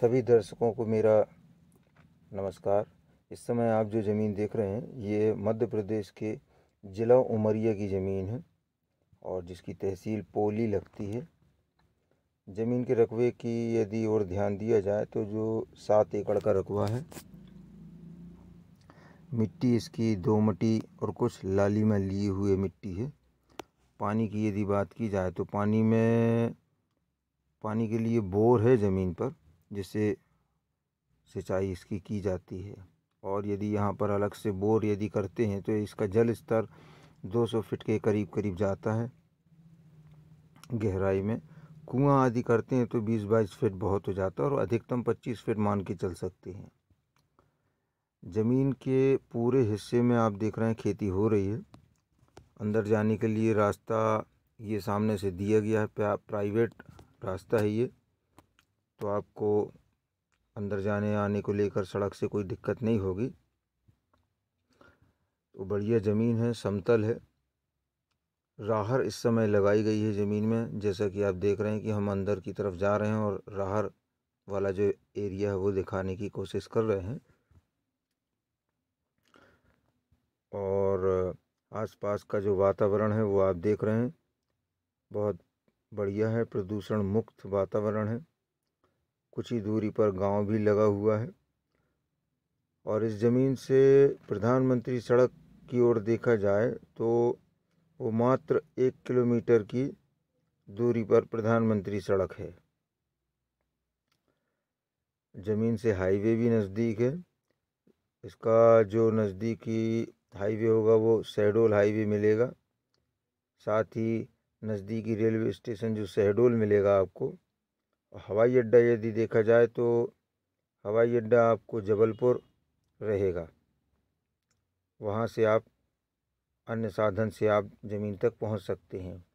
सभी दर्शकों को मेरा नमस्कार। इस समय आप जो ज़मीन देख रहे हैं ये मध्य प्रदेश के ज़िला उमरिया की ज़मीन है और जिसकी तहसील पोली लगती है। ज़मीन के रकबे की यदि और ध्यान दिया जाए तो जो 7 एकड़ का रकबा है। मिट्टी इसकी दोमटी और कुछ लाली में लिए हुए मिट्टी है। पानी की यदि बात की जाए तो पानी के लिए बोर है ज़मीन पर, जिससे सिंचाई इसकी की जाती है। और यदि यहाँ पर अलग से बोर यदि करते हैं तो इसका जल स्तर 200 फीट के करीब जाता है गहराई में। कुआं आदि करते हैं तो 20-22 फीट बहुत हो जाता है और अधिकतम 25 फीट मान के चल सकते हैं। ज़मीन के पूरे हिस्से में आप देख रहे हैं खेती हो रही है। अंदर जाने के लिए रास्ता ये सामने से दिया गया है, प्राइवेट रास्ता है ये, तो आपको अंदर जाने आने को लेकर सड़क से कोई दिक्कत नहीं होगी। तो बढ़िया ज़मीन है, समतल है। राहर इस समय लगाई गई है ज़मीन में, जैसा कि आप देख रहे हैं कि हम अंदर की तरफ जा रहे हैं और राहर वाला जो एरिया है वो दिखाने की कोशिश कर रहे हैं। और आसपास का जो वातावरण है वो आप देख रहे हैं, बहुत बढ़िया है, प्रदूषण मुक्त वातावरण है। कुछ ही दूरी पर गांव भी लगा हुआ है और इस ज़मीन से प्रधानमंत्री सड़क की ओर देखा जाए तो वो मात्र 1 किलोमीटर की दूरी पर प्रधानमंत्री सड़क है। ज़मीन से हाईवे भी नज़दीक है। इसका जो नज़दीकी हाईवे होगा वो शहडोल हाईवे मिलेगा। साथ ही नज़दीकी रेलवे स्टेशन जो शहडोल मिलेगा आपको। हवाई अड्डा यदि देखा जाए तो हवाई अड्डा आपको जबलपुर रहेगा। वहाँ से आप अन्य साधन से आप ज़मीन तक पहुँच सकते हैं।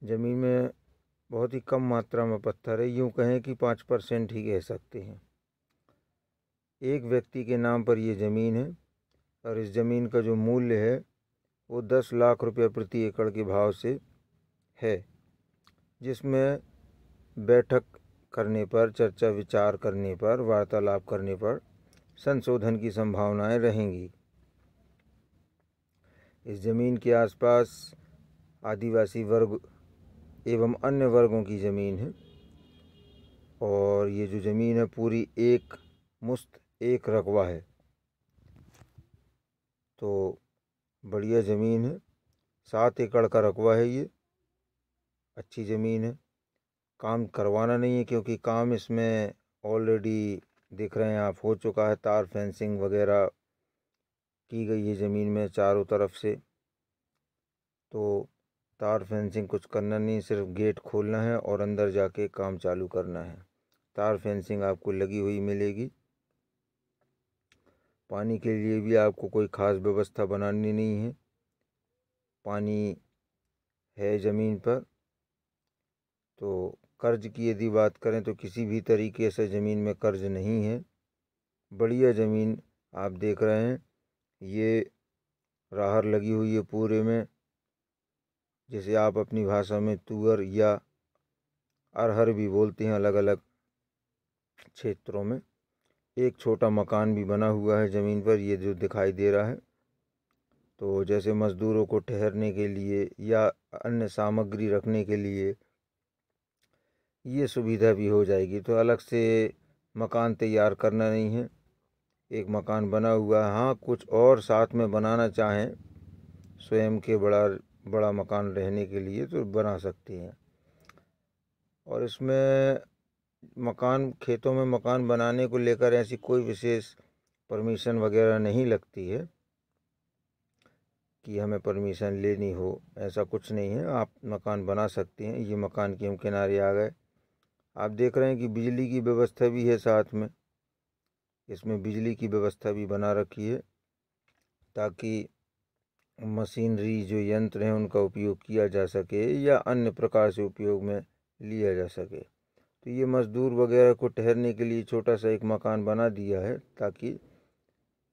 ज़मीन में बहुत ही कम मात्रा में पत्थर है, यूँ कहें कि 5% ही कह सकते हैं। एक व्यक्ति के नाम पर ये ज़मीन है और इस ज़मीन का जो मूल्य है वो 10 लाख रुपये प्रति एकड़ के भाव से है, जिसमें बैठक करने पर, चर्चा विचार करने पर, वार्तालाप करने पर संशोधन की संभावनाएं रहेंगी। इस ज़मीन के आसपास आदिवासी वर्ग एवं अन्य वर्गों की ज़मीन है और ये जो ज़मीन है पूरी एक मुश्त एक रकबा है। तो बढ़िया ज़मीन है, 7 एकड़ का रकबा है ये, अच्छी ज़मीन है। काम करवाना नहीं है क्योंकि काम इसमें ऑलरेडी दिख रहे हैं आप हो चुका है। तार फेंसिंग वगैरह की गई है ज़मीन में चारों तरफ से। तो तार फेंसिंग कुछ करना नहीं, सिर्फ गेट खोलना है और अंदर जाके काम चालू करना है। तार फेंसिंग आपको लगी हुई मिलेगी। पानी के लिए भी आपको कोई ख़ास व्यवस्था बनानी नहीं है, पानी है ज़मीन पर। तो कर्ज की यदि बात करें तो किसी भी तरीके से ज़मीन में कर्ज नहीं है। बढ़िया ज़मीन आप देख रहे हैं, ये राहर लगी हुई है पूरे में, जिसे आप अपनी भाषा में तुअर या अरहर भी बोलते हैं अलग अलग क्षेत्रों में। एक छोटा मकान भी बना हुआ है ज़मीन पर, ये जो दिखाई दे रहा है। तो जैसे मज़दूरों को ठहरने के लिए या अन्य सामग्री रखने के लिए ये सुविधा भी हो जाएगी। तो अलग से मकान तैयार करना नहीं है, एक मकान बना हुआ है। हाँ, कुछ और साथ में बनाना चाहें स्वयं के बड़ा मकान रहने के लिए तो बना सकते हैं। और इसमें मकान, खेतों में मकान बनाने को लेकर ऐसी कोई विशेष परमिशन वगैरह नहीं लगती है कि हमें परमिशन लेनी हो, ऐसा कुछ नहीं है। आप मकान बना सकते हैं। ये मकान के हम किनारे आ गए। आप देख रहे हैं कि बिजली की व्यवस्था भी है साथ में, इसमें बिजली की व्यवस्था भी बना रखी है ताकि मशीनरी जो यंत्र हैं उनका उपयोग किया जा सके या अन्य प्रकार से उपयोग में लिया जा सके। तो ये मज़दूर वगैरह को ठहरने के लिए छोटा सा एक मकान बना दिया है ताकि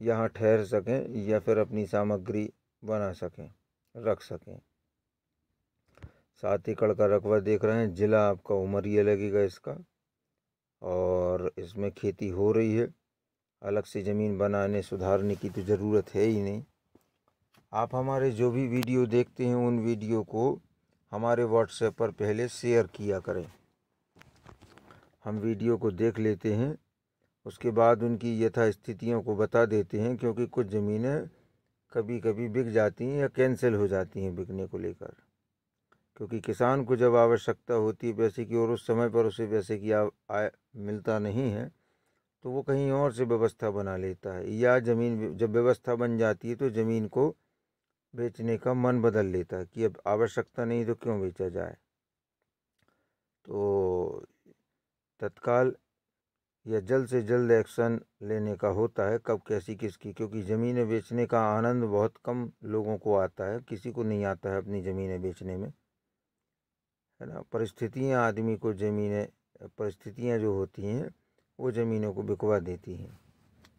यहाँ ठहर सकें या फिर अपनी सामग्री बना सकें, रख सकें। 7 एकड़ का रकबा देख रहे हैं, ज़िला आपका उमरिया लगेगा इसका। और इसमें खेती हो रही है। अलग से ज़मीन बनाने सुधारने की तो ज़रूरत है ही नहीं। आप हमारे जो भी वीडियो देखते हैं उन वीडियो को हमारे व्हाट्सएप पर पहले शेयर किया करें। हम वीडियो को देख लेते हैं, उसके बाद उनकी यथास्थितियों को बता देते हैं, क्योंकि कुछ ज़मीनें कभी कभी बिक जाती हैं या कैंसिल हो जाती हैं बिकने को लेकर। क्योंकि किसान को जब आवश्यकता होती है पैसे की और उस समय पर उसे पैसे की आय मिलता नहीं है, तो वो कहीं और से व्यवस्था बना लेता है, या ज़मीन जब व्यवस्था बन जाती है तो ज़मीन को बेचने का मन बदल लेता है कि अब आवश्यकता नहीं तो क्यों बेचा जाए। तो तत्काल या जल्द से जल्द एक्शन लेने का होता है, कब कैसी किसकी, क्योंकि ज़मीनें बेचने का आनंद बहुत कम लोगों को आता है, किसी को नहीं आता है अपनी ज़मीनें बेचने में, है ना। परिस्थितियाँ आदमी को परिस्थितियाँ जो होती हैं वो ज़मीनों को बिकवा देती हैं।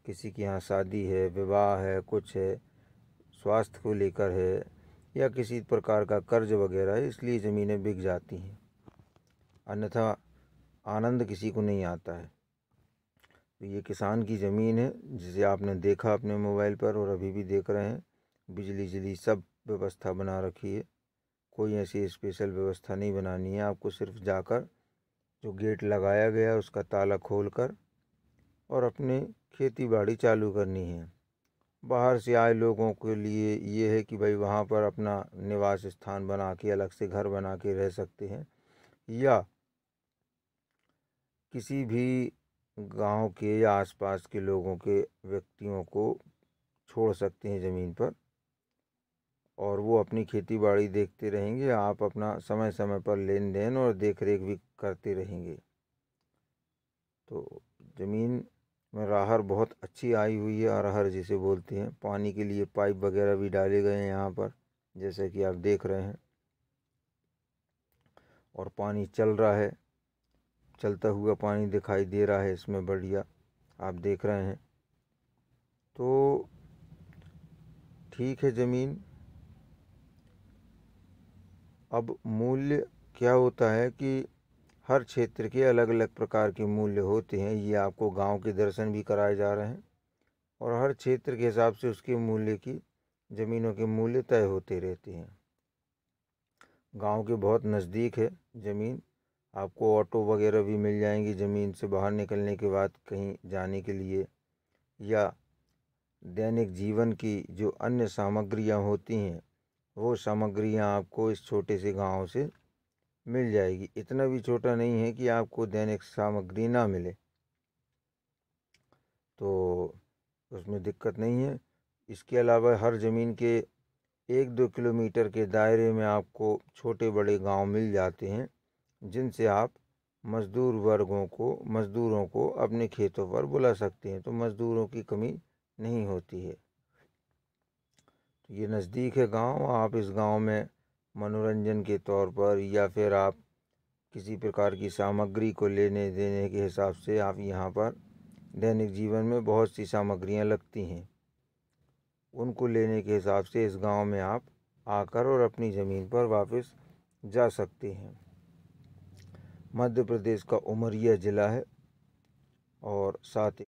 किसी के यहाँ शादी है, विवाह है, कुछ है, स्वास्थ्य को लेकर है, या किसी प्रकार का कर्ज वगैरह है, इसलिए ज़मीनें बिक जाती हैं, अन्यथा आनंद किसी को नहीं आता है। तो ये किसान की ज़मीन है, जिसे आपने देखा अपने मोबाइल पर और अभी भी देख रहे हैं। बिजली सब व्यवस्था बना रखी है, कोई ऐसी स्पेशल व्यवस्था नहीं बनानी है। आपको सिर्फ जाकर जो गेट लगाया गया उसका ताला खोलकर और अपनी खेती बाड़ी चालू करनी है। बाहर से आए लोगों के लिए ये है कि भाई वहाँ पर अपना निवास स्थान बना के अलग से घर बना के रह सकते हैं, या किसी भी गांव के या आसपास के लोगों के व्यक्तियों को छोड़ सकते हैं ज़मीन पर, और वो अपनी खेती बाड़ी देखते रहेंगे। आप अपना समय समय पर लेन देन और देख रेख भी करते रहेंगे। तो ज़मीन में राहर बहुत अच्छी आई हुई है, अरहर जिसे बोलते हैं। पानी के लिए पाइप वगैरह भी डाले गए हैं यहाँ पर, जैसे कि आप देख रहे हैं, और पानी चल रहा है, चलता हुआ पानी दिखाई दे रहा है इसमें, बढ़िया आप देख रहे हैं। तो ठीक है ज़मीन। अब मूल्य क्या होता है कि हर क्षेत्र के अलग अलग प्रकार के मूल्य होते हैं। ये आपको गांव के दर्शन भी कराए जा रहे हैं, और हर क्षेत्र के हिसाब से उसके मूल्य की, ज़मीनों के मूल्य तय होते रहते हैं। गांव के बहुत नज़दीक है ज़मीन, आपको ऑटो वगैरह भी मिल जाएंगी ज़मीन से बाहर निकलने के बाद कहीं जाने के लिए, या दैनिक जीवन की जो अन्य सामग्रियां होती हैं वो सामग्रियां आपको इस छोटे से गांव से मिल जाएगी। इतना भी छोटा नहीं है कि आपको दैनिक सामग्री ना मिले, तो उसमें दिक्कत नहीं है। इसके अलावा हर ज़मीन के 1-2 किलोमीटर के दायरे में आपको छोटे बड़े गांव मिल जाते हैं, जिनसे आप मज़दूरों को अपने खेतों पर बुला सकते हैं। तो मज़दूरों की कमी नहीं होती है। तो ये नज़दीक है गांव। आप इस गांव में मनोरंजन के तौर पर, या फिर आप किसी प्रकार की सामग्री को लेने देने के हिसाब से, आप यहाँ पर दैनिक जीवन में बहुत सी सामग्रियाँ लगती हैं, उनको लेने के हिसाब से इस गांव में आप आकर और अपनी ज़मीन पर वापस जा सकते हैं। मध्य प्रदेश का उमरिया ज़िला है, और साथ